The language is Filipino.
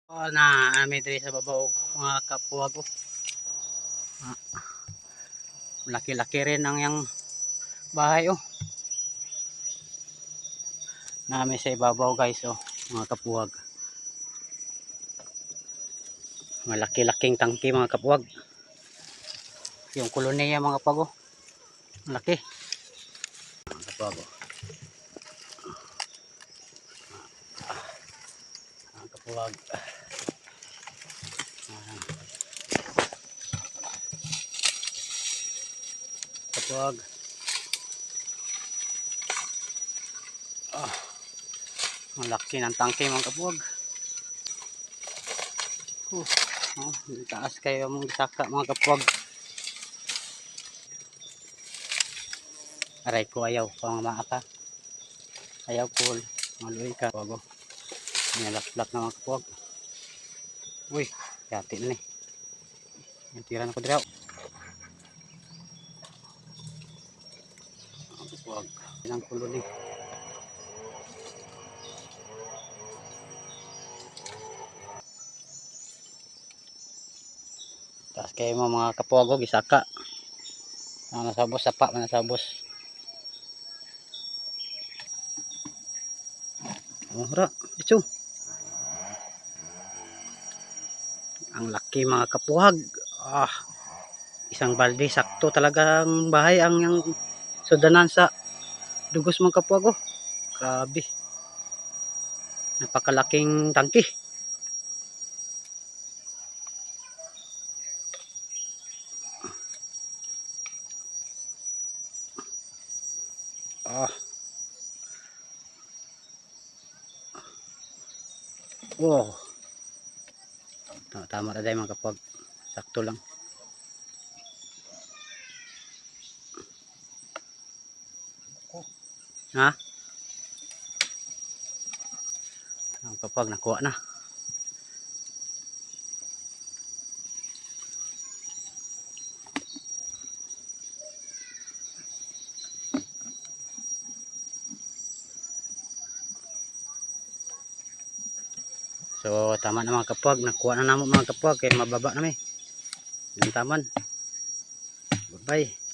Na amin diri sa babaw mga kapuwag ko. Laki-laki rin ang yang bahay oh. Namin sa ibabaw guys oh, mga kapuwag. Malaki-laking tangke mga kapuwag. Yung koloniya mga pago. Malaki. Mga kapuwag oh. Mga kapuwag. Kapuwag. Malaki ng tangke mga kapuwag. Taas kayo mong saka mga kapuwag. Aray ko ayaw pang maaka. Ayaw ko maluwi ka. Kapuwag. Nilap-lap na mga kapuwag. Uy, yati na ni. Tiran ako diraw. Kapuwag. Inang kulo ni. Taas kayo mga kapuwag oh, gisaka. Nasabos, sapa nasabos. Hara, ito. Ang laki mga kapuwag. Isang balde sakto talagang bahay ang yang sudanan sa dugos mga kapuwag oh. Grabe. Napakalaking tangke. Oh. Tama na dahil mga kapuwag. Sakto lang. Ha? Ang kapuwag nakuha na. So tama na mga kapuwag. Nakuha na naman mga kapuwag. Kaya mababa na may. Yung taman. Bye bye.